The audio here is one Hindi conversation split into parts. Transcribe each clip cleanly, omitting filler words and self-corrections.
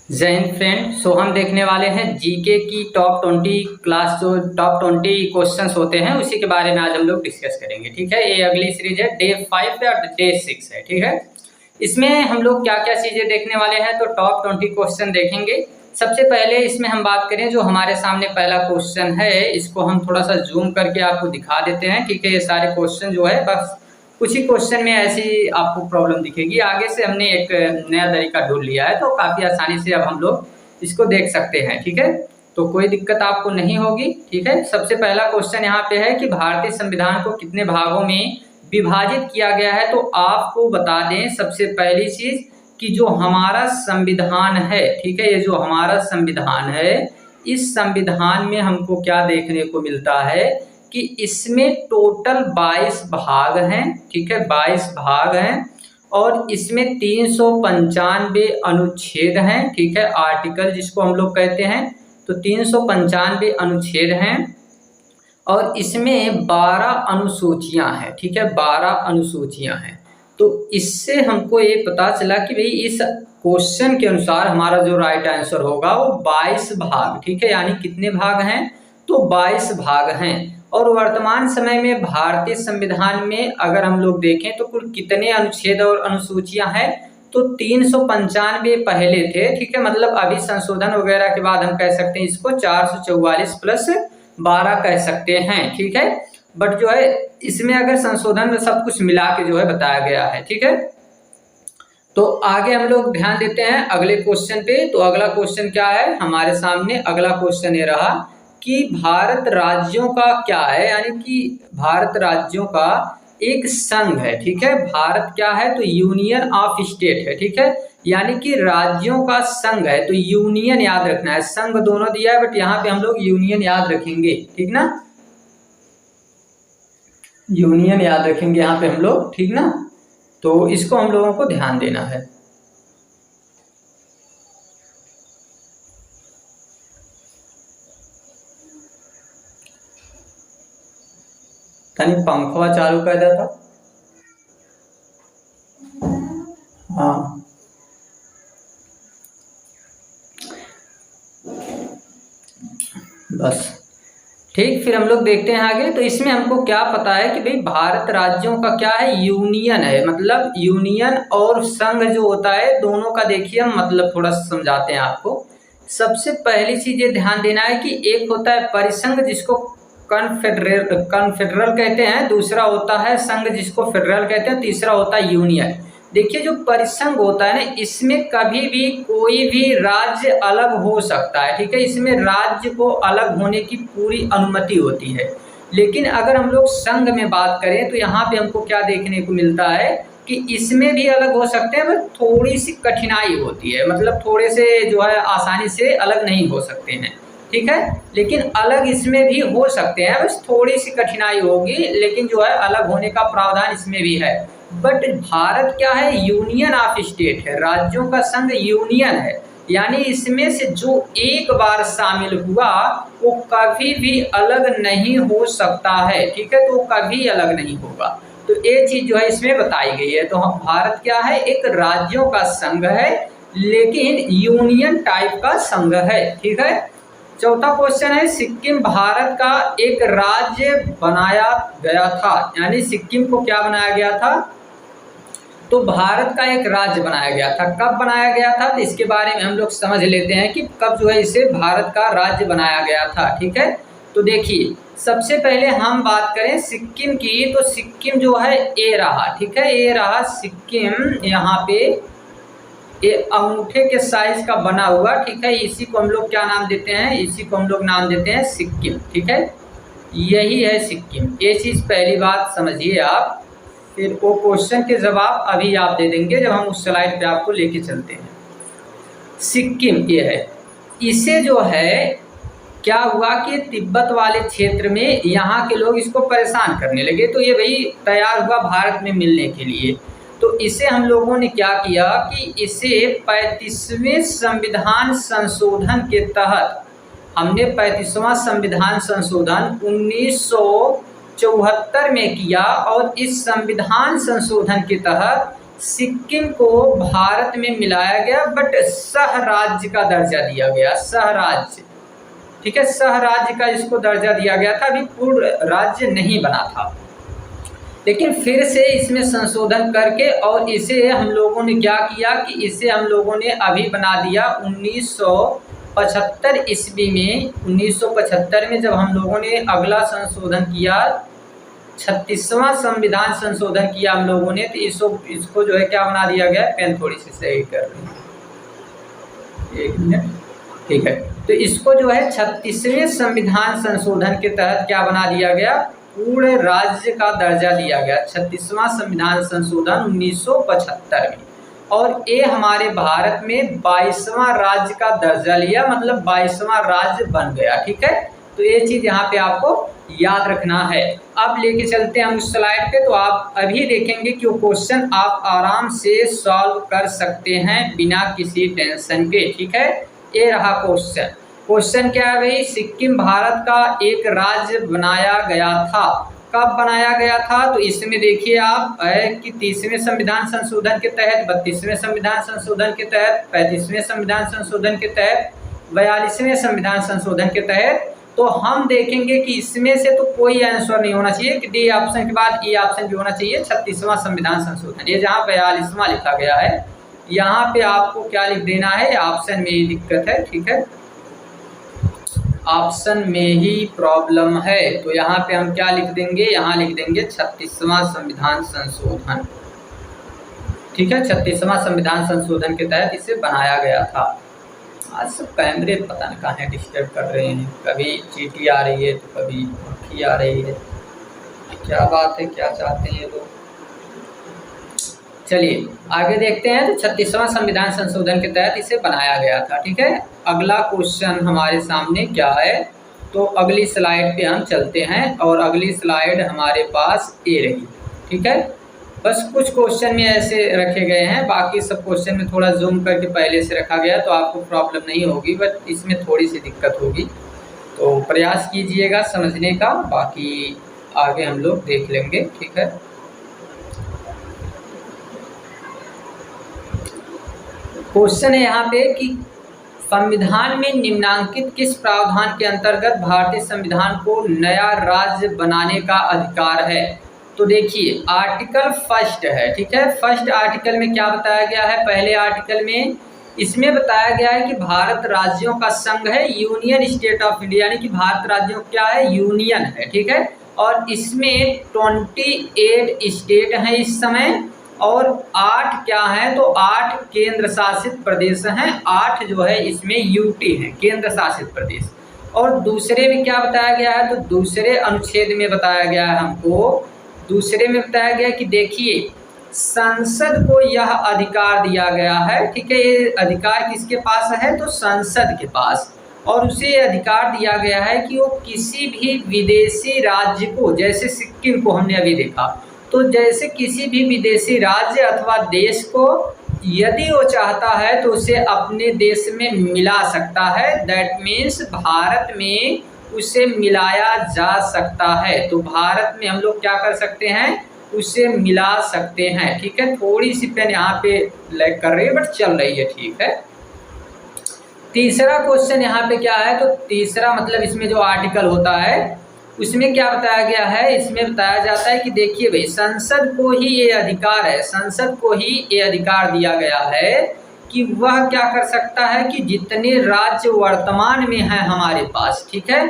जय हिंद फ्रेंड। हम देखने वाले हैं जीके की टॉप 20 क्लास, जो टॉप 20 क्वेश्चंस होते हैं उसी के बारे में आज हम लोग डिस्कस करेंगे। ठीक है, ये अगली सीरीज है, डे 5 है और डे 6 है। ठीक है, इसमें हम लोग क्या क्या चीजें देखने वाले हैं, तो टॉप 20 क्वेश्चन देखेंगे। सबसे पहले इसमें हम बात करें, जो हमारे सामने पहला क्वेश्चन है इसको हम थोड़ा सा जूम करके आपको दिखा देते हैं। ठीक है, ये सारे क्वेश्चन जो है बस कुछ ही क्वेश्चन में ऐसी आपको प्रॉब्लम दिखेगी। आगे से हमने एक नया तरीका ढूंढ लिया है, तो काफी आसानी से अब हम लोग इसको देख सकते हैं। ठीक है, तो कोई दिक्कत आपको नहीं होगी। ठीक है, सबसे पहला क्वेश्चन यहाँ पे है कि भारतीय संविधान को कितने भागों में विभाजित किया गया है। तो आपको बता दें सबसे पहली चीज कि जो हमारा संविधान है, ठीक है, ये जो हमारा संविधान है, इस संविधान में हमको क्या देखने को मिलता है कि इसमें टोटल 22 भाग हैं। ठीक है, 22 भाग हैं और इसमें 395 अनुच्छेद हैं। ठीक है, आर्टिकल जिसको हम लोग कहते हैं, तो 395 अनुच्छेद हैं और इसमें 12 अनुसूचियां हैं। ठीक है, 12 अनुसूचियां हैं। तो इससे हमको ये पता चला कि भाई इस क्वेश्चन के अनुसार हमारा जो राइट आंसर होगा वो 22 भाग। ठीक है, यानी कितने भाग हैं, तो 22 भाग हैं। और वर्तमान समय में भारतीय संविधान में अगर हम लोग देखें तो कुल कितने अनुच्छेद और अनुसूचियां हैं, तो 395 पहले थे। ठीक है, मतलब अभी संशोधन वगैरह के बाद हम कह सकते हैं इसको 444 प्लस 12 कह सकते हैं। ठीक है, बट जो है इसमें अगर संशोधन में सब कुछ मिला के जो है बताया गया है। ठीक है, तो आगे हम लोग ध्यान देते हैं अगले क्वेश्चन पे। तो अगला क्वेश्चन क्या है हमारे सामने, अगला क्वेश्चन ये रहा कि भारत राज्यों का क्या है, यानी कि भारत राज्यों का एक संघ है। ठीक है, भारत क्या है, तो यूनियन ऑफ स्टेट है। ठीक है, यानी कि राज्यों का संघ है। तो यूनियन याद रखना है, संघ दोनों दिया है बट यहाँ पे हम लोग यूनियन याद रखेंगे। ठीक ना, यूनियन याद रखेंगे यहाँ पे हम लोग। ठीक ना, तो इसको हम लोगों को ध्यान देना है। तनी पंखवा चालू कर देता। हाँ, बस ठीक। फिर हम लोग देखते हैं आगे। तो इसमें हमको क्या पता है कि भाई भारत राज्यों का क्या है, यूनियन है। मतलब यूनियन और संघ जो होता है दोनों का देखिए हम मतलब थोड़ा समझाते हैं आपको। सबसे पहली चीज ये ध्यान देना है कि एक होता है परिसंघ जिसको कन्फेडरल कहते हैं, दूसरा होता है संघ जिसको फेडरल कहते हैं, तीसरा होता है यूनियन। देखिए जो परिसंघ होता है ना, इसमें कभी भी कोई भी राज्य अलग हो सकता है। ठीक है, इसमें राज्य को अलग होने की पूरी अनुमति होती है। लेकिन अगर हम लोग संघ में बात करें तो यहाँ पे हमको क्या देखने को मिलता है कि इसमें भी अलग हो सकते हैं, बस थोड़ी सी कठिनाई होती है। मतलब थोड़े से जो है आसानी से अलग नहीं हो सकते हैं। ठीक है, लेकिन अलग इसमें भी हो सकते हैं, बस थोड़ी सी कठिनाई होगी, लेकिन जो है अलग होने का प्रावधान इसमें भी है। बट भारत क्या है, यूनियन ऑफ स्टेट है, राज्यों का संघ यूनियन है। यानी इसमें से जो एक बार शामिल हुआ वो कभी भी अलग नहीं हो सकता है। ठीक है, तो कभी अलग नहीं होगा। तो ये चीज जो है इसमें बताई गई है। तो हम भारत क्या है, एक राज्यों का संघ है लेकिन यूनियन टाइप का संघ है। ठीक है, चौथा क्वेश्चन है, सिक्किम भारत का एक राज्य बनाया गया था। यानी सिक्किम को क्या बनाया गया था, तो भारत का एक राज्य बनाया गया था। कब बनाया गया था, तो इसके बारे में हम लोग समझ लेते हैं कि कब जो है इसे भारत का राज्य बनाया गया था। ठीक है, तो देखिए सबसे पहले हम बात करें सिक्किम की, तो सिक्किम जो है ए रहा। ठीक है, ए रहा सिक्किम, यहाँ पे ये अंगूठे के साइज का बना हुआ। ठीक है, इसी को हम लोग क्या नाम देते हैं, इसी को हम लोग नाम देते हैं सिक्किम। ठीक है, यही है सिक्किम। ये चीज पहली बात समझिए आप, फिर वो क्वेश्चन के जवाब अभी आप दे देंगे जब हम उस स्लाइड पे आपको लेके चलते हैं। सिक्किम ये है, इसे जो है क्या हुआ कि तिब्बत वाले क्षेत्र में यहाँ के लोग इसको परेशान करने लगे, तो ये भाई तैयार हुआ भारत में मिलने के लिए। तो इसे हम लोगों ने क्या किया कि इसे 35वें संविधान संशोधन के तहत हमने 35वां संविधान संशोधन 1974 में किया और इस संविधान संशोधन के तहत सिक्किम को भारत में मिलाया गया बट सह राज्य का दर्जा दिया गया, सह राज्य, ठीक है, सह राज्य का इसको दर्जा दिया गया था, अभी पूर्ण राज्य नहीं बना था। लेकिन फिर से इसमें संशोधन करके और इसे हम लोगों ने क्या किया कि इसे हम लोगों ने अभी बना दिया 1975 ईस्वी में। 1975 में जब हम लोगों ने अगला संशोधन किया, 36वां संविधान संशोधन किया हम लोगों ने, तो इसको जो है क्या बना दिया गया, पेन थोड़ी सी सही कर रही है, एक मिनट, ठीक है। तो इसको जो है 36वें संविधान संशोधन के तहत क्या बना दिया गया, पूर्ण राज्य का दर्जा दिया गया, 36वां संविधान संशोधन 1975 में। और ये हमारे भारत में 22वां राज्य का दर्जा लिया, मतलब 22वां राज्य बन गया, ठीक है। तो ये चीज यहाँ पे आपको याद रखना है। अब लेके चलते हैं हम उस स्लाइड पे, तो आप अभी देखेंगे कि वो क्वेश्चन आप आराम से सॉल्व कर सकते हैं बिना किसी टेंशन के, ठीक है। ये रहा क्वेश्चन। क्वेश्चन क्या है भाई, सिक्किम भारत का एक राज्य बनाया गया था, कब बनाया गया था, तो इसमें देखिए आप कि 30वें संविधान संशोधन के तहत, 32वें संविधान संशोधन के तहत, 35वें संविधान संशोधन के तहत, 42वें संविधान संशोधन के तहत। तो हम देखेंगे कि इसमें से तो कोई आंसर नहीं होना चाहिए कि डी ऑप्शन के बाद ई ऑप्शन भी होना चाहिए, 36वां संविधान संशोधन। ये जहाँ 42वां लिखा गया है, यहाँ पे आपको क्या लिख देना है, ऑप्शन में ही दिक्कत है, ठीक है, ऑप्शन में ही प्रॉब्लम है। तो यहाँ पे हम क्या लिख देंगे, यहाँ लिख देंगे 36वां संविधान संशोधन, ठीक है। 36वां संविधान संशोधन के तहत इसे बनाया गया था। आज सब कैमरे पता नहीं कहाँ डिस्टर्ब कर रहे हैं, कभी चींटी आ रही है तो कभी मक्खी आ रही है, क्या बात है, क्या चाहते हैं लोग। चलिए आगे देखते हैं। तो 36वां संविधान संशोधन के तहत इसे बनाया गया था, ठीक है। अगला क्वेश्चन हमारे सामने क्या है, तो अगली स्लाइड पे हम चलते हैं, और अगली स्लाइड हमारे पास ये रही, ठीक है। बस कुछ क्वेश्चन में ऐसे रखे गए हैं, बाकी सब क्वेश्चन में थोड़ा जूम करके पहले से रखा गया, तो आपको प्रॉब्लम नहीं होगी, बट इसमें थोड़ी सी दिक्कत होगी, तो प्रयास कीजिएगा समझने का, बाकी आगे हम लोग देख लेंगे, ठीक है। क्वेश्चन है यहाँ पे कि संविधान में निम्नांकित किस प्रावधान के अंतर्गत भारतीय संविधान को नया राज्य बनाने का अधिकार है। तो देखिए आर्टिकल फर्स्ट है, ठीक है। फर्स्ट आर्टिकल में क्या बताया गया है, पहले आर्टिकल में इसमें बताया गया है कि भारत राज्यों का संघ है, यूनियन स्टेट ऑफ इंडिया, यानी कि भारत राज्यों क्या है, यूनियन है, ठीक है। और इसमें 28 स्टेट हैं इस समय, और 8 क्या है, तो 8 केंद्र शासित प्रदेश हैं, 8 जो है इसमें यूटी है, केंद्र शासित प्रदेश। और दूसरे में क्या बताया गया है, तो दूसरे अनुच्छेद में बताया गया है हमको, दूसरे में बताया गया कि देखिए संसद को यह अधिकार दिया गया है, ठीक है। ये अधिकार किसके पास है, तो संसद के पास, और उसे अधिकार दिया गया है कि वो किसी भी विदेशी राज्य को, जैसे सिक्किम को हमने अभी देखा, तो जैसे किसी भी विदेशी राज्य अथवा देश को यदि वो चाहता है तो उसे अपने देश में मिला सकता है, दैट मीन्स भारत में उसे मिलाया जा सकता है। तो भारत में हम लोग क्या कर सकते हैं, उसे मिला सकते हैं, ठीक है। थोड़ी सी पेन यहाँ पे लैग कर रही है बट चल रही है, ठीक है। तीसरा क्वेश्चन यहाँ पे क्या है, तो तीसरा मतलब इसमें जो आर्टिकल होता है उसमें क्या बताया गया है, इसमें बताया जाता है कि देखिए भाई संसद को ही ये अधिकार है, संसद को ही ये अधिकार दिया गया है कि वह क्या कर सकता है कि जितने राज्य वर्तमान में हैं हमारे पास, ठीक है,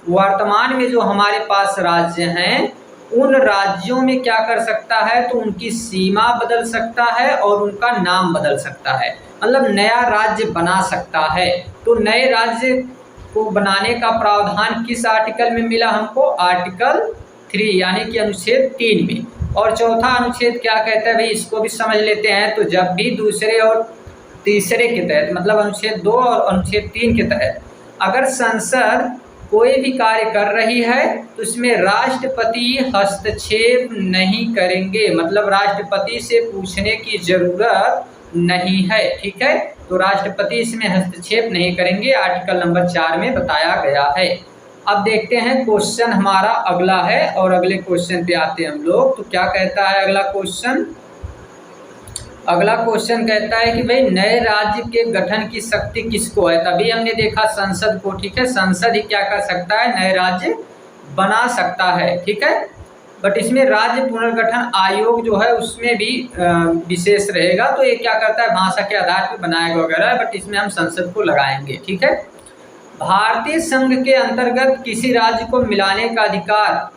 वर्तमान में जो हमारे पास राज्य हैं उन राज्यों में क्या कर सकता है, तो उनकी सीमा बदल सकता है और उनका नाम बदल सकता है, मतलब नया राज्य बना सकता है। तो नए राज्य को बनाने का प्रावधान किस आर्टिकल में मिला हमको, आर्टिकल 3 यानी कि अनुच्छेद 3 में। और चौथा अनुच्छेद क्या कहता है भाई, इसको भी समझ लेते हैं। तो जब भी दूसरे और तीसरे के तहत, मतलब अनुच्छेद 2 और अनुच्छेद 3 के तहत अगर संसद कोई भी कार्य कर रही है तो इसमें राष्ट्रपति हस्तक्षेप नहीं करेंगे, मतलब राष्ट्रपति से पूछने की जरूरत नहीं है, ठीक है। तो राष्ट्रपति इसमें हस्तक्षेप नहीं करेंगे, आर्टिकल नंबर 4 में बताया गया है। अब देखते हैं क्वेश्चन हमारा अगला है, और अगले क्वेश्चन पे आते हैं हम लोग। तो क्या कहता है अगला क्वेश्चन, अगला क्वेश्चन कहता है कि भाई नए राज्य के गठन की शक्ति किसको है। तभी हमने देखा संसद को, ठीक है। संसद ही क्या कर सकता है, नए राज्य बना सकता है, ठीक है। बट इसमें राज्य पुनर्गठन आयोग जो है उसमें भी विशेष रहेगा, तो ये क्या करता है, भाषा के आधार पर बनाएगा वगैरह, बट इसमें हम संसद को लगाएंगे, ठीक है। भारतीय संघ के अंतर्गत किसी राज्य को मिलाने का अधिकार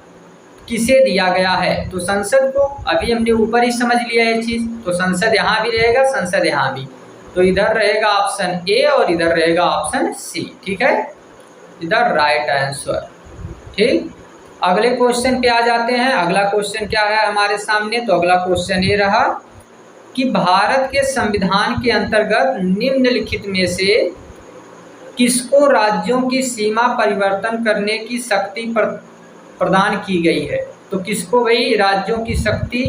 किसे दिया गया है, तो संसद को। अभी हमने ऊपर ही समझ लिया ये चीज, तो संसद यहाँ भी रहेगा, संसद यहाँ भी, तो इधर रहेगा ऑप्शन ए और इधर रहेगा ऑप्शन सी, ठीक है, इधर राइट आंसर, ठीक। अगले क्वेश्चन पे आ जाते हैं। अगला क्वेश्चन क्या है हमारे सामने, तो अगला क्वेश्चन ये रहा कि भारत के संविधान के अंतर्गत निम्नलिखित में से किसको राज्यों की सीमा परिवर्तन करने की शक्ति प्रदान की गई है। तो किसको भाई राज्यों की शक्ति,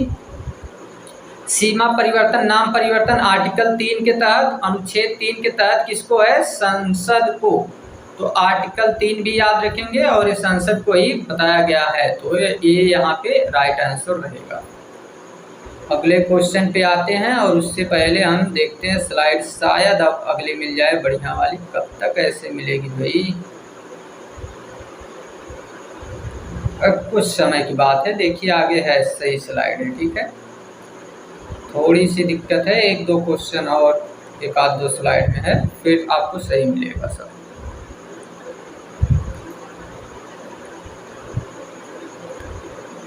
सीमा परिवर्तन, नाम परिवर्तन आर्टिकल 3 के तहत, अनुच्छेद 3 के तहत किसको है, संसद को। तो आर्टिकल 3 भी याद रखेंगे और ये संसद को ही बताया गया है, तो ये यहाँ पे राइट आंसर रहेगा। अगले क्वेश्चन पे आते हैं और उससे पहले हम देखते हैं स्लाइड, शायद अब अगले मिल जाए बढ़िया वाली, कब तक ऐसे मिलेगी भाई, अब कुछ समय की बात है, देखिए आगे है सही स्लाइड है, ठीक है। थोड़ी सी दिक्कत है, एक दो क्वेश्चन और एक आध दो स्लाइड में है, फिर आपको सही मिलेगा सब।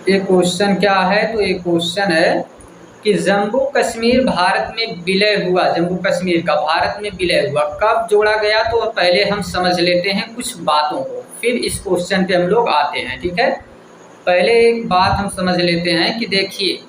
ये क्वेश्चन क्या है, तो ये क्वेश्चन है कि जम्मू कश्मीर भारत में विलय हुआ, जम्मू कश्मीर का भारत में विलय हुआ, कब जोड़ा गया, तो पहले हम समझ लेते हैं कुछ बातों को, फिर इस क्वेश्चन पे हम लोग आते हैं, ठीक है। पहले एक बात हम समझ लेते हैं कि देखिए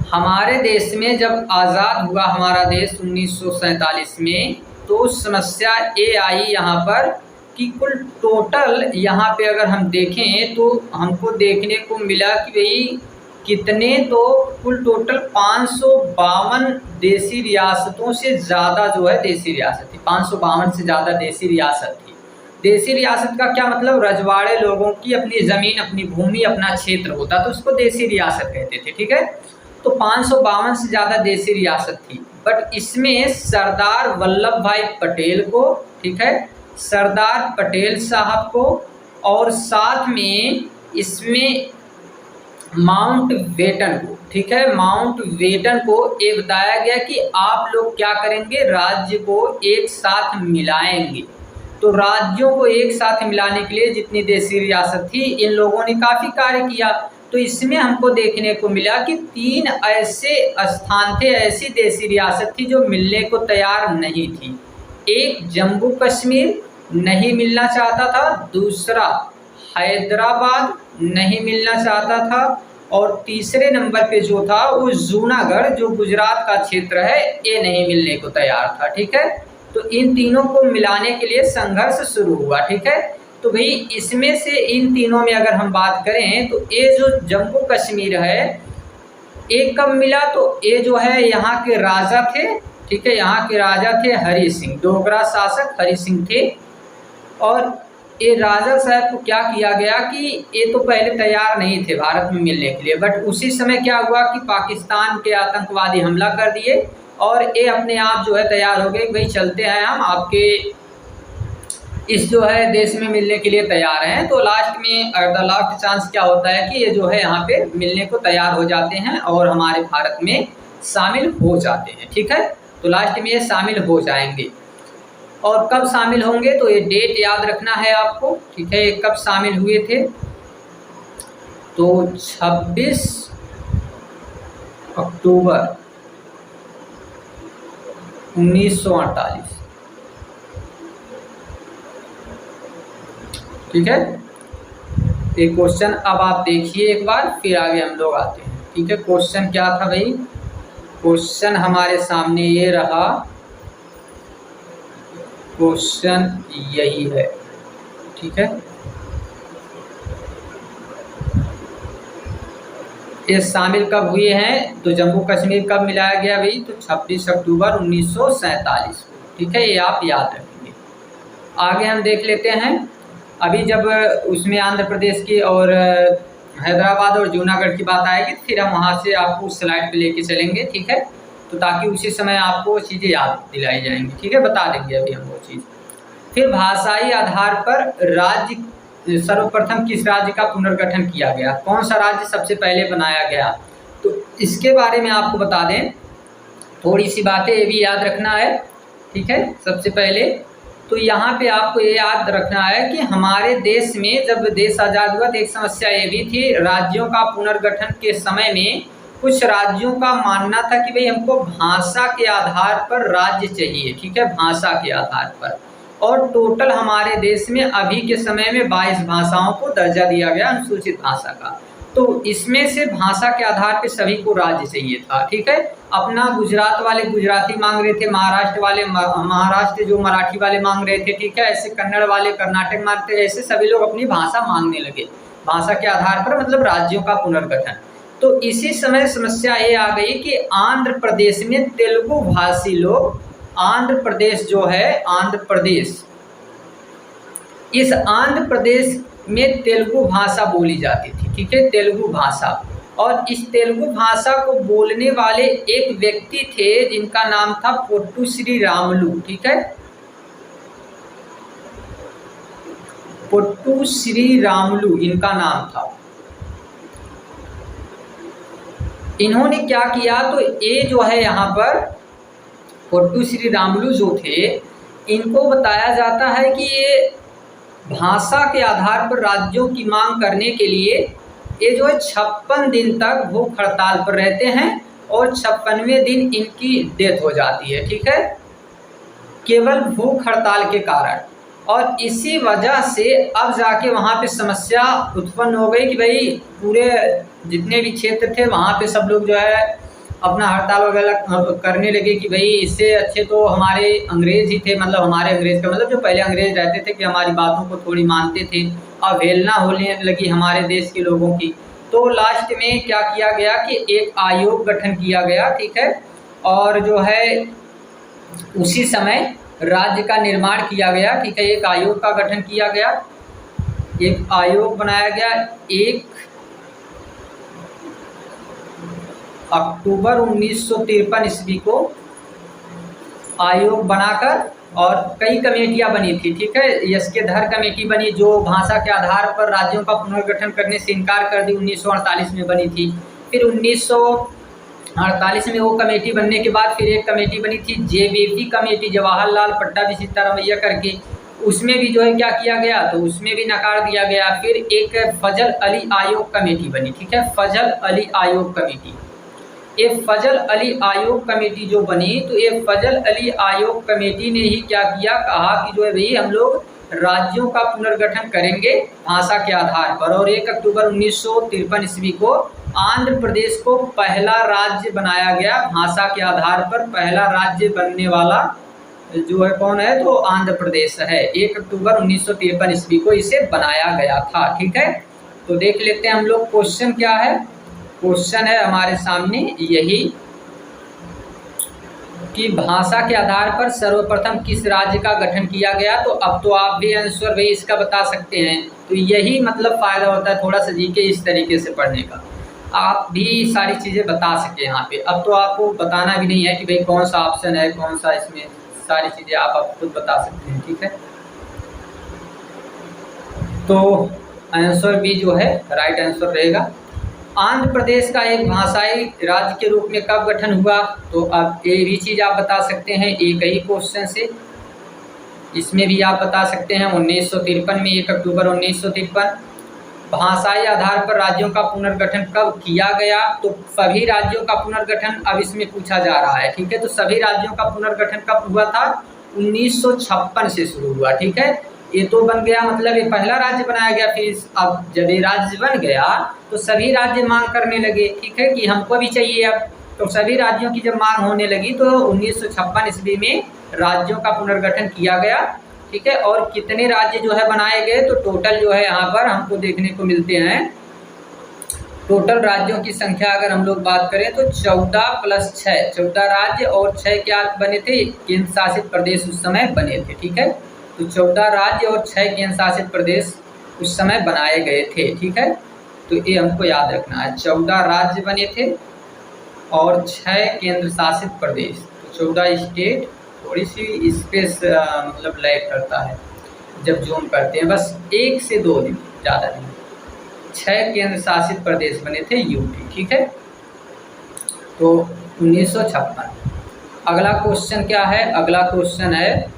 हमारे देश में जब आज़ाद हुआ हमारा देश 1947 में, तो समस्या ये आई यहाँ पर कि कुल टोटल यहाँ पे अगर हम देखें तो हमको देखने को मिला कि भाई कितने, तो कुल टोटल 552 देसी रियासतों से ज़्यादा जो है देसी रियासत थी, 552 से ज़्यादा देसी रियासत थी। देसी रियासत का क्या मतलब, रजवाड़े लोगों की अपनी ज़मीन, अपनी भूमि, अपना क्षेत्र होता, तो उसको देसी रियासत कहते थे, ठीक है। तो 552 से ज़्यादा देसी रियासत थी, बट इसमें सरदार वल्लभ भाई पटेल को, ठीक है, सरदार पटेल साहब को, और साथ में इसमें माउंट बेटन को, ठीक है, माउंट बेटन को ये बताया गया कि आप लोग क्या करेंगे, राज्य को एक साथ मिलाएंगे। तो राज्यों को एक साथ मिलाने के लिए जितनी देसी रियासत थी, इन लोगों ने काफ़ी कार्य किया। तो इसमें हमको देखने को मिला कि 3 ऐसे स्थान थे, ऐसी देसी रियासत थी जो मिलने को तैयार नहीं थी। एक जम्मू कश्मीर नहीं मिलना चाहता था, दूसरा हैदराबाद नहीं मिलना चाहता था, और तीसरे नंबर पे जो था वो जूनागढ़ जो गुजरात का क्षेत्र है, ये नहीं मिलने को तैयार था, ठीक है। तो इन तीनों को मिलाने के लिए संघर्ष शुरू हुआ, ठीक है। तो भाई इसमें से इन तीनों में अगर हम बात करें तो ये जो जम्मू कश्मीर है, एक कब मिला, तो ये जो है यहाँ के राजा थे, ठीक है, यहाँ के राजा थे हरि सिंह, डोगरा शासक हरि सिंह थे। और ये राजा साहब को क्या किया गया कि ये तो पहले तैयार नहीं थे भारत में मिलने के लिए, बट उसी समय क्या हुआ कि पाकिस्तान के आतंकवादी हमला कर दिए और ये अपने आप जो है तैयार हो गए, भाई चलते हैं हम आपके इस जो है देश में मिलने के लिए तैयार हैं। तो लास्ट में द लास्ट चांस क्या होता है कि ये जो है यहाँ पे मिलने को तैयार हो जाते हैं और हमारे भारत में शामिल हो जाते हैं, ठीक है। तो लास्ट में ये शामिल हो जाएंगे, और कब शामिल होंगे तो ये डेट याद रखना है आपको, ठीक है। ये कब शामिल हुए थे, तो 26 अक्टूबर 1948, ठीक है। एक क्वेश्चन अब आप देखिए एक बार, फिर आगे हम लोग आते हैं, ठीक है। क्वेश्चन क्या था भाई, क्वेश्चन हमारे सामने ये रहा, क्वेश्चन यही है, ठीक है। ये शामिल कब हुए हैं, तो जम्मू कश्मीर कब मिलाया गया भाई, तो 26 अक्टूबर 1947 को, ठीक है, ये आप याद रखेंगे। आगे हम देख लेते हैं, अभी जब उसमें आंध्र प्रदेश की और हैदराबाद और जूनागढ़ की बात आएगी, फिर हम वहाँ से आपको उस स्लाइड पे लेके चलेंगे, ठीक है। तो ताकि उसी समय आपको वो चीज़ें याद दिलाई जाएंगी, ठीक है, बता देंगे अभी हम वो चीज़। फिर भाषाई आधार पर राज्य सर्वप्रथम किस राज्य का पुनर्गठन किया गया, कौन सा राज्य सबसे पहले बनाया गया, तो इसके बारे में आपको बता दें, थोड़ी सी बातें ये भी याद रखना है, ठीक है। सबसे पहले तो यहाँ पे आपको ये याद रखना है कि हमारे देश में जब देश आज़ाद हुआ तो एक समस्या ये भी थी, राज्यों का पुनर्गठन के समय में कुछ राज्यों का मानना था कि भाई हमको भाषा के आधार पर राज्य चाहिए, ठीक है, भाषा के आधार पर। और टोटल हमारे देश में अभी के समय में 22 भाषाओं को दर्जा दिया गया अनुसूचित भाषा का। तो इसमें से भाषा के आधार पे सभी को राज्य चाहिए था, ठीक है। अपना गुजरात वाले गुजराती मांग रहे थे, महाराष्ट्र वाले महाराष्ट्र जो मराठी वाले मांग रहे थे, ठीक है, ऐसे कन्नड़ वाले कर्नाटक मांगते, ऐसे सभी लोग अपनी भाषा मांगने लगे भाषा के आधार पर, मतलब राज्यों का पुनर्गठन। तो इसी समय समस्या ये आ गई कि आंध्र प्रदेश में तेलुगु भाषी लोग, आंध्र प्रदेश जो है आंध्र प्रदेश, इस आंध्र प्रदेश में तेलुगु भाषा बोली जाती थी, ठीक है, तेलुगु भाषा। और इस तेलुगु भाषा को बोलने वाले एक व्यक्ति थे जिनका नाम था पोट्टू श्री रामुलु, ठीक है, पोट्टू श्री रामुलु इनका नाम था। इन्होंने क्या किया, तो ये जो है यहाँ पर पोट्टू श्री रामुलु जो थे, इनको बताया जाता है कि ये भाषा के आधार पर राज्यों की मांग करने के लिए ये जो है 56 दिन तक भूख हड़ताल पर रहते हैं और 56वें दिन इनकी डेथ हो जाती है, ठीक है, केवल भूख हड़ताल के कारण। और इसी वजह से अब जाके वहाँ पे समस्या उत्पन्न हो गई कि भाई पूरे जितने भी क्षेत्र थे वहाँ पे सब लोग जो है अपना हड़ताल वगैरह करने लगे कि भाई इससे अच्छे तो हमारे अंग्रेज ही थे, मतलब हमारे अंग्रेज का मतलब जो पहले अंग्रेज रहते थे कि हमारी बातों को थोड़ी मानते थे, अवहेलना होने लगी हमारे देश के लोगों की। तो लास्ट में क्या किया गया कि एक आयोग गठन किया गया, ठीक है, और जो है उसी समय राज्य का निर्माण किया गया, ठीक है, एक आयोग का गठन किया गया, एक आयोग बनाया गया 1 अक्टूबर 1953 ईस्वी को आयोग बनाकर, और कई कमेटियां बनी थी, ठीक है, यस्केधर कमेटी बनी जो भाषा के आधार पर राज्यों का पुनर्गठन करने से इनकार कर दी, 1948 में बनी थी। फिर 1948 में वो कमेटी बनने के बाद फिर एक कमेटी बनी थी JBP कमेटी, जवाहरलाल पट्टाभी करके, उसमें भी जो है क्या किया गया, तो उसमें भी नकार दिया गया। फिर एक फजल अली आयोग कमेटी बनी, ठीक है, फजल अली आयोग कमेटी। ये फजल अली आयोग कमेटी जो बनी, तो ये फजल अली आयोग कमेटी ने ही क्या किया, कहा कि जो है भाई हम लोग राज्यों का पुनर्गठन करेंगे भाषा के आधार पर। और 1 अक्टूबर 1953 ईस्वी को आंध्र प्रदेश को पहला राज्य बनाया गया भाषा के आधार पर। पहला राज्य बनने वाला जो है कौन है, तो आंध्र प्रदेश है। 1 अक्टूबर 1953 ईस्वी को इसे बनाया गया था, ठीक है। तो देख लेते हैं हम लोग क्वेश्चन क्या है। क्वेश्चन है हमारे सामने यही कि भाषा के आधार पर सर्वप्रथम किस राज्य का गठन किया गया। तो अब तो आप भी आंसर भाई इसका बता सकते हैं। तो यही मतलब फ़ायदा होता है थोड़ा सा जीके इस तरीके से पढ़ने का, आप भी सारी चीज़ें बता सके यहाँ पे। अब तो आपको बताना भी नहीं है कि भाई कौन सा ऑप्शन है कौन सा, इसमें सारी चीज़ें आप खुद बता सकते हैं, ठीक है। तो आंसर बी जो है राइट आंसर रहेगा। आंध्र प्रदेश का एक भाषाई राज्य के रूप में कब गठन हुआ, तो अब ये भी चीज़ आप बता सकते हैं एक ही क्वेश्चन से। इसमें भी आप बता सकते हैं 1953 में, 1 अक्टूबर 1953। भाषाई आधार पर राज्यों का पुनर्गठन कब किया गया, तो सभी राज्यों का पुनर्गठन अब इसमें पूछा जा रहा है, ठीक है। तो सभी राज्यों का पुनर्गठन कब हुआ था, 1956 से शुरू हुआ, ठीक है। ये तो बन गया, मतलब ये पहला राज्य बनाया गया। फिर अब जब ये राज्य बन गया तो सभी राज्य मांग करने लगे, ठीक है, कि हमको भी चाहिए अब। तो सभी राज्यों की जब मांग होने लगी तो 1956 ईस्वी में राज्यों का पुनर्गठन किया गया, ठीक है। और कितने राज्य जो है बनाए गए, तो टोटल जो है यहाँ पर हमको देखने को मिलते हैं, टोटल राज्यों की संख्या अगर हम लोग बात करें तो 14 + 6, 14 राज्य और 6 क्या बने थे, केंद्र शासित प्रदेश उस समय बने थे, ठीक है। तो 14 राज्य और 6 केंद्र शासित प्रदेश उस समय बनाए गए थे, ठीक है। तो ये हमको याद रखना है, 14 राज्य बने थे और 6 केंद्र शासित प्रदेश। तो 14 स्टेट थोड़ी सी स्पेस मतलब लैग करता है जब जूम करते हैं, बस 1 से 2 दिन, ज़्यादा नहीं। 6 केंद्र शासित प्रदेश बने थे यूटी, ठीक है। तो 1956। अगला क्वेश्चन क्या है? अगला क्वेश्चन है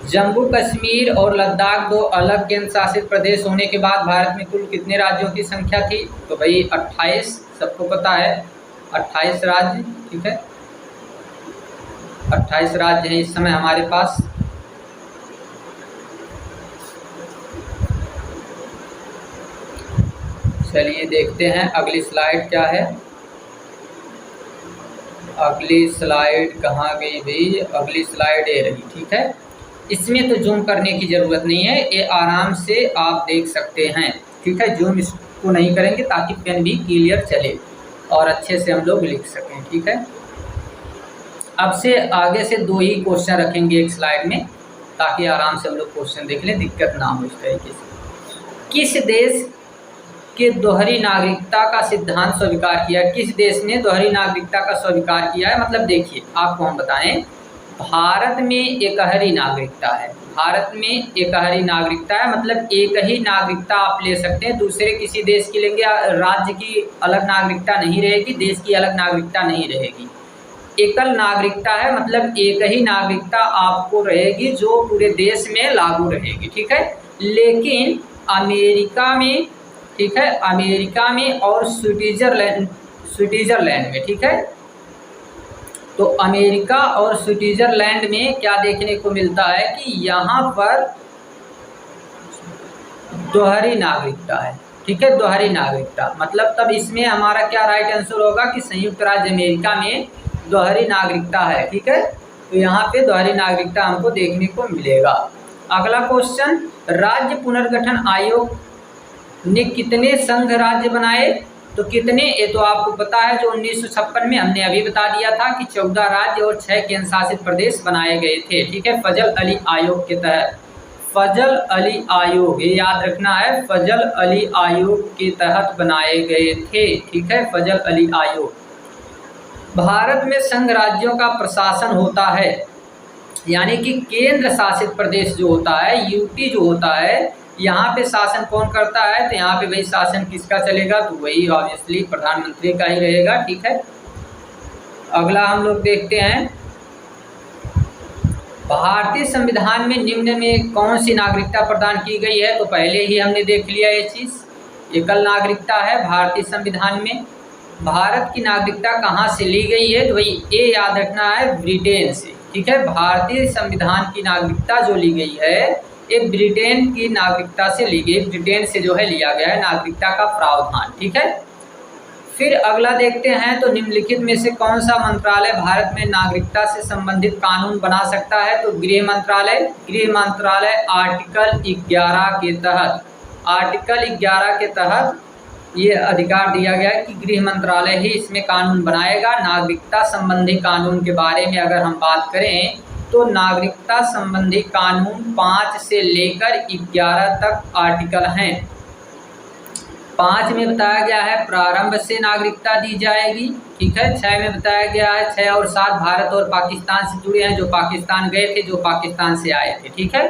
जम्मू कश्मीर और लद्दाख 2 अलग केंद्र शासित प्रदेश होने के बाद भारत में कुल कितने राज्यों की संख्या थी? तो भाई 28, सबको पता है 28 राज्य, ठीक है। 28 राज्य हैं इस समय हमारे पास। चलिए देखते हैं अगली स्लाइड क्या है। अगली स्लाइड कहाँ गई भाई? अगली स्लाइड ये रही, ठीक है। इसमें तो जूम करने की ज़रूरत नहीं है, ये आराम से आप देख सकते हैं, ठीक है। जूम इसको नहीं करेंगे ताकि पेन भी क्लियर चले और अच्छे से हम लोग लिख सकें, ठीक है। अब से आगे से 2 ही क्वेश्चन रखेंगे एक स्लाइड में, ताकि आराम से हम लोग क्वेश्चन देख लें, दिक्कत ना हो इस तरीके से। किस देश के दोहरी नागरिकता का सिद्धांत स्वीकार किया? किस देश ने दोहरी नागरिकता का स्वीकार किया है? मतलब देखिए आपको हम बताएं, भारत में एकहरी नागरिकता है। भारत में एकहरी नागरिकता है, मतलब एक ही नागरिकता आप ले सकते हैं, दूसरे किसी देश की लेंगे राज्य की अलग नागरिकता नहीं रहेगी, देश की अलग नागरिकता नहीं रहेगी। एकल नागरिकता है, मतलब एक ही नागरिकता आपको रहेगी जो पूरे देश में लागू रहेगी, ठीक है। लेकिन अमेरिका में, ठीक है, अमेरिका में और स्विट्जरलैंड में, ठीक है। तो अमेरिका और स्विट्जरलैंड में क्या देखने को मिलता है कि यहाँ पर दोहरी नागरिकता है, ठीक है, दोहरी नागरिकता। मतलब तब इसमें हमारा क्या राइट आंसर होगा कि संयुक्त राज्य अमेरिका में दोहरी नागरिकता है, ठीक है। तो यहाँ पे दोहरी नागरिकता हमको देखने को मिलेगा। अगला क्वेश्चन, राज्य पुनर्गठन आयोग ने कितने संघ राज्य बनाए? तो कितने, ये तो आपको पता है, जो 1956 में हमने अभी बता दिया था कि 14 राज्य और 6 केंद्र शासित प्रदेश बनाए गए थे, ठीक है, फजल अली आयोग के तहत। फजल अली आयोग, ये याद रखना है, फजल अली आयोग के तहत बनाए गए थे, ठीक है, फजल अली आयोग। भारत में संघ राज्यों का प्रशासन होता है, यानी कि केंद्र शासित प्रदेश जो होता है, यूटी जो होता है, यहाँ पे शासन कौन करता है? तो यहाँ पे भाई शासन किसका चलेगा? तो वही ऑब्वियसली प्रधानमंत्री का ही रहेगा, ठीक है। अगला हम लोग देखते हैं, भारतीय संविधान में निम्न में कौन सी नागरिकता प्रदान की गई है? तो पहले ही हमने देख लिया ये चीज़, एकल नागरिकता है भारतीय संविधान में। भारत की नागरिकता कहाँ से ली गई है? तो भाई ये याद रखना है, ब्रिटेन से, ठीक है। भारतीय संविधान की नागरिकता जो ली गई है ये ब्रिटेन की नागरिकता से ली गई, ब्रिटेन से जो है लिया गया है नागरिकता का प्रावधान, ठीक है। फिर अगला देखते हैं, तो निम्नलिखित में से कौन सा मंत्रालय भारत में नागरिकता से संबंधित कानून बना सकता है? तो गृह मंत्रालय। गृह मंत्रालय आर्टिकल 11 के तहत, आर्टिकल 11 के तहत ये अधिकार दिया गया है कि गृह मंत्रालय ही इसमें कानून बनाएगा। नागरिकता संबंधी कानून के बारे में अगर हम बात करें तो नागरिकता संबंधी कानून 5 से लेकर 11 तक आर्टिकल हैं। 5 में बताया गया है प्रारंभ से नागरिकता दी जाएगी, ठीक है। 6 में बताया गया है 6 और 7 भारत और पाकिस्तान से जुड़े हैं, जो पाकिस्तान गए थे, जो पाकिस्तान से आए थे, ठीक है।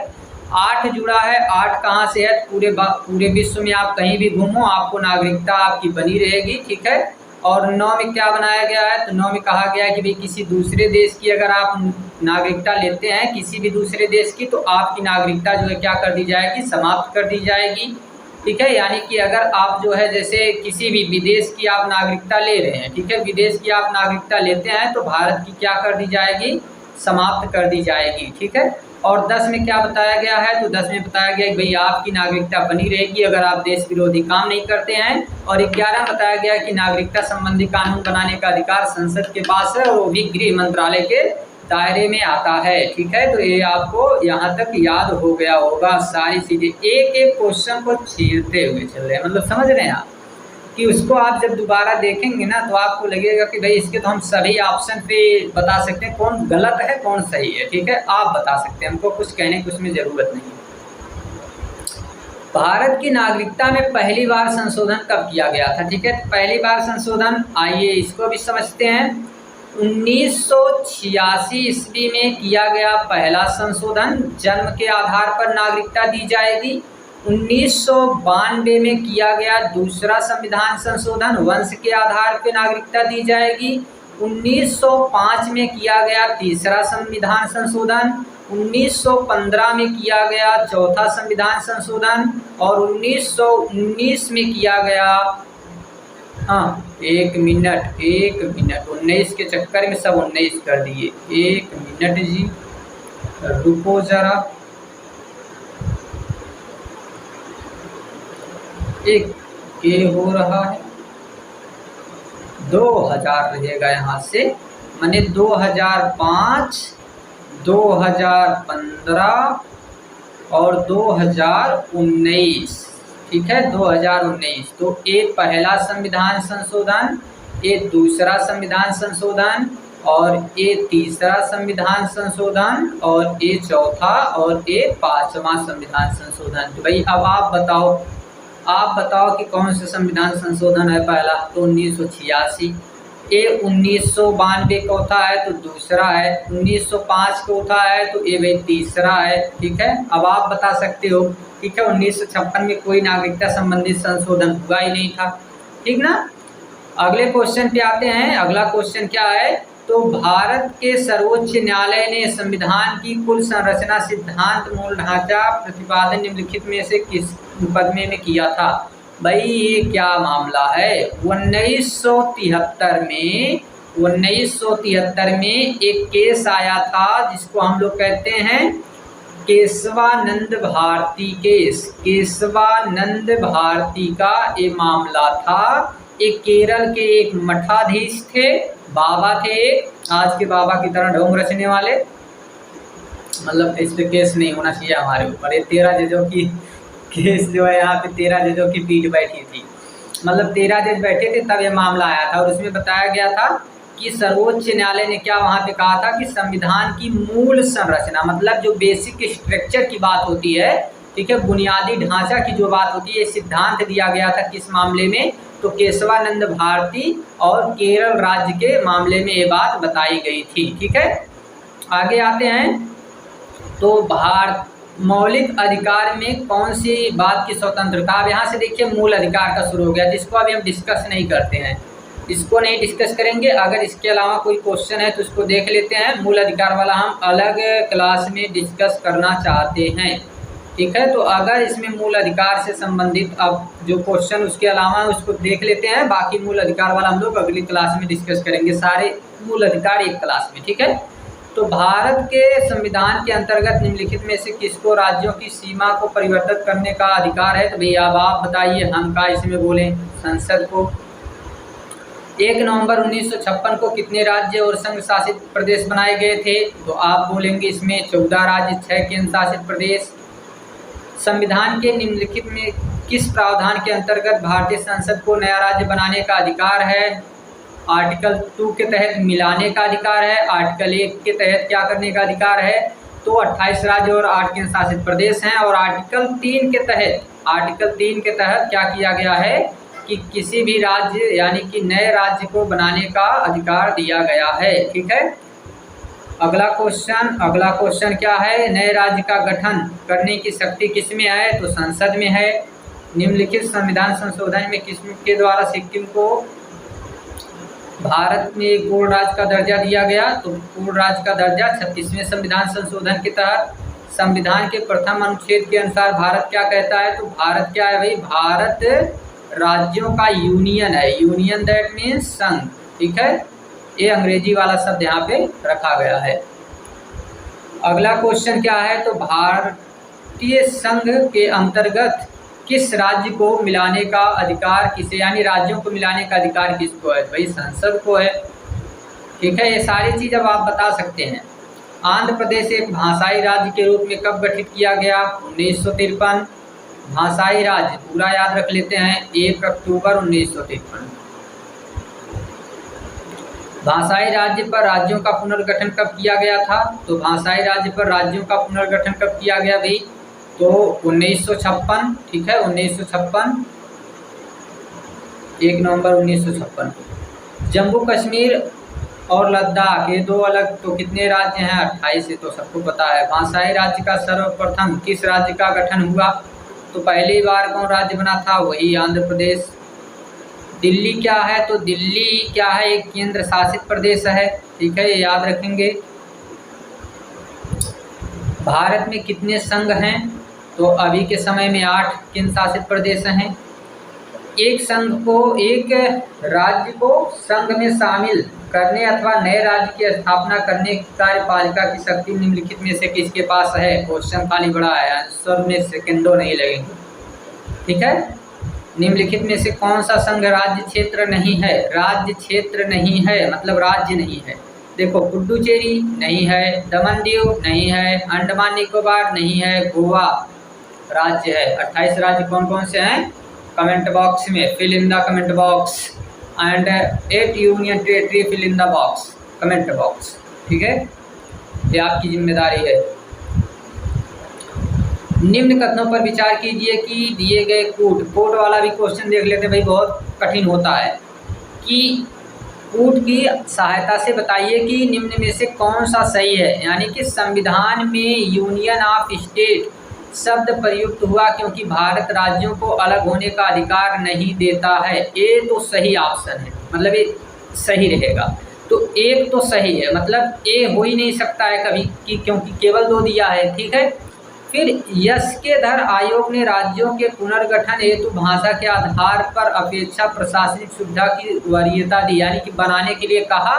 8 जुड़ा है, 8 कहाँ से है? पूरे विश्व में आप कहीं भी घूमो आपको नागरिकता आपकी बनी रहेगी, ठीक है। और 9 में क्या बनाया गया है? तो 9 में कहा गया है कि भाई किसी दूसरे देश की अगर आप नागरिकता लेते हैं, किसी भी दूसरे देश की, तो आपकी नागरिकता जो है क्या कर दी जाएगी? समाप्त कर दी जाएगी, ठीक है। यानी कि अगर आप जो है जैसे किसी भी विदेश की आप नागरिकता ले रहे हैं, ठीक है, विदेश की आप नागरिकता लेते हैं तो भारत की क्या कर दी जाएगी? समाप्त कर दी जाएगी, ठीक है। और 10 में क्या बताया गया है? तो 10 में बताया गया कि भाई आपकी नागरिकता बनी रहेगी अगर आप देश विरोधी काम नहीं करते हैं। और 11 बताया गया कि नागरिकता संबंधी कानून बनाने का अधिकार संसद के पास है और वो भी गृह मंत्रालय के दायरे में आता है, ठीक है। तो ये आपको यहाँ तक याद हो गया होगा सारी चीज़ें, एक एक क्वेश्चन को छीलते हुए चल रहे हैं, मतलब समझ रहे हैं आप कि उसको आप जब दोबारा देखेंगे ना तो आपको लगेगा कि भाई इसके तो हम सभी ऑप्शन पे बता सकते हैं कौन गलत है कौन सही है, ठीक है। आप बता सकते हैं, हमको कुछ कहने की उसमें ज़रूरत नहीं है। भारत की नागरिकता में पहली बार संशोधन कब किया गया था? ठीक है, पहली बार संशोधन, आइए इसको भी समझते हैं। 1986 ईस्वी में किया गया पहला संशोधन, जन्म के आधार पर नागरिकता दी जाएगी। 1992 में किया गया दूसरा संविधान संशोधन, वंश के आधार पर नागरिकता दी जाएगी। 1905 में किया गया तीसरा संविधान संशोधन, 1915 में किया गया चौथा संविधान संशोधन और 1919 में किया गया, एक मिनट 19 के चक्कर में सब 19 कर दिए। एक मिनट जी, रुको जरा, एक के हो रहा है, 2000 रहेगा यहाँ से, माने 2005, 2015 और 2019। ठीक है, 2019। तो एक पहला संविधान संशोधन, एक दूसरा संविधान संशोधन और एक तीसरा संविधान संशोधन और एक चौथा और एक पांचवा संविधान संशोधन। तो भाई अब आप बताओ कि कौन सा संविधान संशोधन है पहला? तो 1986। ये 1992 का होता है तो दूसरा है, 1905 का होता है तो ये भाई तीसरा है। ठीक है, अब आप बता सकते हो। ठीक है, 1956 में कोई नागरिकता संबंधित संशोधन हुआ ही नहीं था। ठीक ना, अगले क्वेश्चन पे आते हैं। अगला क्वेश्चन क्या है? तो भारत के सर्वोच्च न्यायालय ने संविधान की कुल संरचना, सिद्धांत, मूल ढांचा प्रतिपादन निम्नलिखित में से किस मुकदमे में किया था? भाई ये क्या मामला है? 1973 में एक केस आया था जिसको हम लोग कहते हैं केशवानंद भारती केस। केशवानंद भारती का ये मामला था। एक केरल के एक मठाधीश थे, बाबा थे, आज के बाबा की तरह ढोंग रचने वाले। मतलब इस पे केस नहीं होना चाहिए हमारे ऊपर। ये 13 जजों की केस जो है, यहाँ पे 13 जजों की पीठ बैठी थी, मतलब 13 जज बैठे थे तब ये मामला आया था। और उसमें बताया गया था कि सर्वोच्च न्यायालय ने क्या वहाँ पे कहा था कि संविधान की मूल संरचना, मतलब जो बेसिक स्ट्रक्चर की बात होती है, ठीक है, बुनियादी ढांचा की जो बात होती है, सिद्धांत दिया गया था किस मामले में? तो केशवानंद भारती और केरल राज्य के मामले में ये बात बताई गई थी। ठीक है, आगे आते हैं। तो भारत मौलिक अधिकार में कौन सी बात की स्वतंत्रता? अब यहाँ से देखिए मूल अधिकार का शुरू हो गया, जिसको अभी हम डिस्कस नहीं करते हैं, इसको नहीं डिस्कस करेंगे। अगर इसके अलावा कोई क्वेश्चन है तो उसको देख लेते हैं। मूल अधिकार वाला हम अलग क्लास में डिस्कस करना चाहते हैं। ठीक है, तो अगर इसमें मूल अधिकार से संबंधित अब जो क्वेश्चन उसके अलावा है उसको देख लेते हैं। बाकी मूल अधिकार वाला हम लोग अगली क्लास में डिस्कस करेंगे, सारे मूल अधिकार एक क्लास में। ठीक है, तो भारत के संविधान के अंतर्गत निम्नलिखित में से किसको राज्यों की सीमा को परिवर्तित करने का अधिकार है? तो भैया अब आप बताइए, हम का इसमें बोलें? संसद को। 1 नवंबर 1956 को कितने राज्य और संघ शासित प्रदेश बनाए गए थे? तो आप बोलेंगे इसमें 14 राज्य, 6 केंद्र शासित प्रदेश। संविधान के निम्नलिखित में किस प्रावधान के अंतर्गत भारतीय संसद को नया राज्य बनाने का अधिकार है? आर्टिकल 2 के तहत मिलाने का अधिकार है। आर्टिकल 1 के तहत क्या करने का अधिकार है? तो 28 राज्य और 8 केंद्र शासित प्रदेश हैं। और आर्टिकल 3 के तहत क्या किया गया है कि किसी भी राज्य यानी कि नए राज्य को बनाने का अधिकार दिया गया है। ठीक है, अगला क्वेश्चन क्या है? नए राज्य का गठन करने की शक्ति किसमें है? तो संसद में है। निम्नलिखित संविधान संशोधन में किसके द्वारा सिक्किम को भारत में पूर्ण राज्य का दर्जा दिया गया? तो पूर्ण राज्य का दर्जा 36वें संविधान संशोधन के तहत। संविधान के प्रथम अनुच्छेद के अनुसार भारत क्या कहता है? तो भारत क्या है भाई? भारत राज्यों का यूनियन है। यूनियन दैट मीन्स संघ। ठीक है, ये अंग्रेजी वाला शब्द यहाँ पे रखा गया है। अगला क्वेश्चन क्या है? तो भारतीय संघ के अंतर्गत किस राज्य को मिलाने का अधिकार किसे, यानी राज्यों को मिलाने का अधिकार किसको है? भाई संसद को है। ठीक है, ये सारी चीज़ अब आप बता सकते हैं। आंध्र प्रदेश एक भाषाई राज्य के रूप में कब गठित किया गया? 1953। भाषाई राज्य पूरा याद रख लेते हैं, 1 अक्टूबर 1953। भाषाई राज्य पर राज्यों का पुनर्गठन कब किया गया था? तो भाषाई राज्य पर राज्यों का पुनर्गठन कब किया गया भाई? तो 1956, ठीक है, 1956, 1 नवंबर 1956 को। जम्मू कश्मीर और लद्दाख ये दो अलग, तो कितने राज्य हैं? 28, ये तो सबको पता है। भाषाई राज्य का सर्वप्रथम किस राज्य का गठन हुआ? तो पहली बार कौन राज्य बना था? वही आंध्र प्रदेश। दिल्ली क्या है? तो दिल्ली क्या है? एक केंद्र शासित प्रदेश है, ठीक है, ये याद रखेंगे। भारत में कितने संघ हैं? तो अभी के समय में 8 केंद्र शासित प्रदेश हैं। एक संघ को, एक राज्य को संघ में शामिल करने अथवा नए राज्य की स्थापना करने की कार्यपालिका की शक्ति निम्नलिखित में से किसके पास है? क्वेश्चन खाली बड़ा है, आंसर में सेकंडों नहीं लगेंगे, ठीक है। निम्नलिखित में से कौन सा संघ राज्य क्षेत्र नहीं है? राज्य क्षेत्र नहीं है मतलब राज्य नहीं है। देखो, पुडुचेरी नहीं है, दमन दीव नहीं है, अंडमान निकोबार नहीं है, गोवा राज्य है। 28 राज्य कौन कौन से हैं? कमेंट बॉक्स में fill in the comment box, and 8 union territory fill in the box, comment box, ठीक है, ये आपकी जिम्मेदारी है। निम्न कथनों पर विचार कीजिए कि दिए गए कोड वाला भी क्वेश्चन देख लेते हैं भाई, बहुत कठिन होता है। कि कोड की सहायता से बताइए कि निम्न में से कौन सा सही है। यानी कि संविधान में यूनियन ऑफ स्टेट शब्द प्रयुक्त हुआ क्योंकि भारत राज्यों को अलग होने का अधिकार नहीं देता है। ए तो सही ऑप्शन है, मतलब ये सही रहेगा। तो एक तो सही है, मतलब ए हो ही नहीं सकता है कभी कि, क्योंकि केवल 2 दिया है, ठीक है। फिर यस्केधर आयोग ने राज्यों के पुनर्गठन हेतु भाषा के आधार पर अपेक्षा प्रशासनिक सुविधा की वरीयता दी, यानी कि बनाने के लिए कहा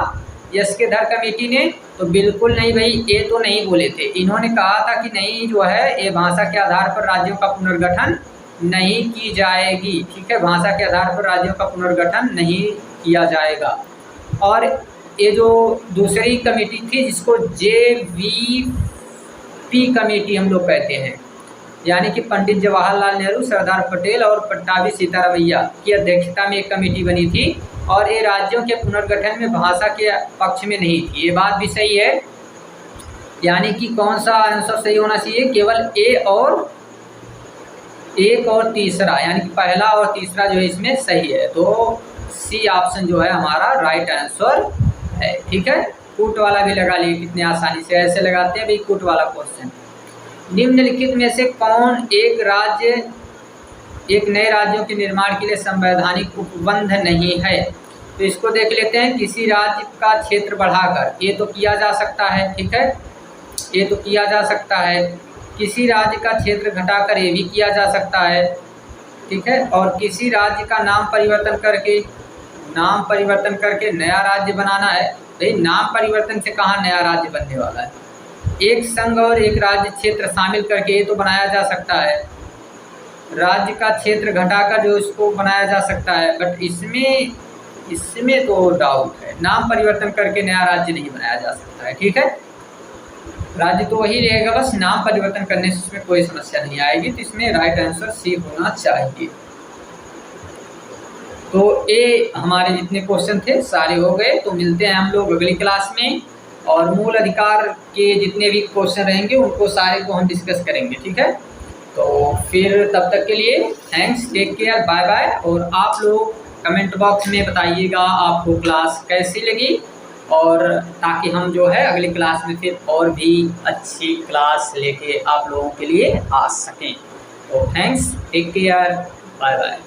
यस्केधर कमेटी ने। तो बिल्कुल नहीं भाई, ये तो नहीं बोले थे। इन्होंने कहा था कि नहीं जो है ये भाषा के आधार पर राज्यों का पुनर्गठन नहीं की जाएगी, ठीक है, भाषा के आधार पर राज्यों का पुनर्गठन नहीं किया जाएगा। और ये जो दूसरी कमेटी थी जिसको JVP कमेटी हम लोग कहते हैं, यानी कि पंडित जवाहरलाल नेहरू, सरदार पटेल और पट्टाभी सीतारामैया की अध्यक्षता में एक कमेटी बनी थी और ये राज्यों के पुनर्गठन में भाषा के पक्ष में नहीं थी। ये बात भी सही है, यानी कि कौन सा आंसर सही होना चाहिए? केवल एक और तीसरा, यानी कि पहला और तीसरा जो है इसमें सही है। तो सी ऑप्शन जो है हमारा राइट आंसर है, ठीक है। कूट वाला भी लगा लिए, कितने आसानी से ऐसे लगाते हैं भाई कूट वाला क्वेश्चन। निम्नलिखित में से कौन एक राज्य एक नए राज्यों के निर्माण के लिए संवैधानिक उपबंध नहीं है? तो इसको देख लेते हैं। किसी राज्य का क्षेत्र बढ़ाकर, ये तो किया जा सकता है, ठीक है, ये तो किया जा सकता है। किसी राज्य का क्षेत्र घटाकर, ये भी किया जा सकता है, ठीक है। और किसी राज्य का नाम परिवर्तन करके नया राज्य बनाना है। भाई नाम परिवर्तन से कहाँ नया राज्य बनने वाला है? एक संघ और एक राज्य क्षेत्र शामिल करके ये तो बनाया जा सकता है। राज्य का क्षेत्र घटाकर जो इसको बनाया जा सकता है, बट इसमें तो डाउट है। नाम परिवर्तन करके नया राज्य नहीं बनाया जा सकता है, ठीक है। राज्य तो वही रहेगा, बस नाम परिवर्तन करने से इसमें कोई समस्या नहीं आएगी। तो इसमें राइट आंसर सी होना चाहिए। तो ये हमारे जितने क्वेश्चन थे सारे हो गए। तो मिलते हैं हम लोग अगली क्लास में, और मूल अधिकार के जितने भी क्वेश्चन रहेंगे उनको सारे को हम डिस्कस करेंगे, ठीक है। तो फिर तब तक के लिए thanks, take care, bye bye. और आप लोग कमेंट बॉक्स में बताइएगा आपको क्लास कैसी लगी, और ताकि हम जो है अगली क्लास में फिर और भी अच्छी क्लास लेके आप लोगों के लिए आ सकें। तो thanks, take care, bye bye.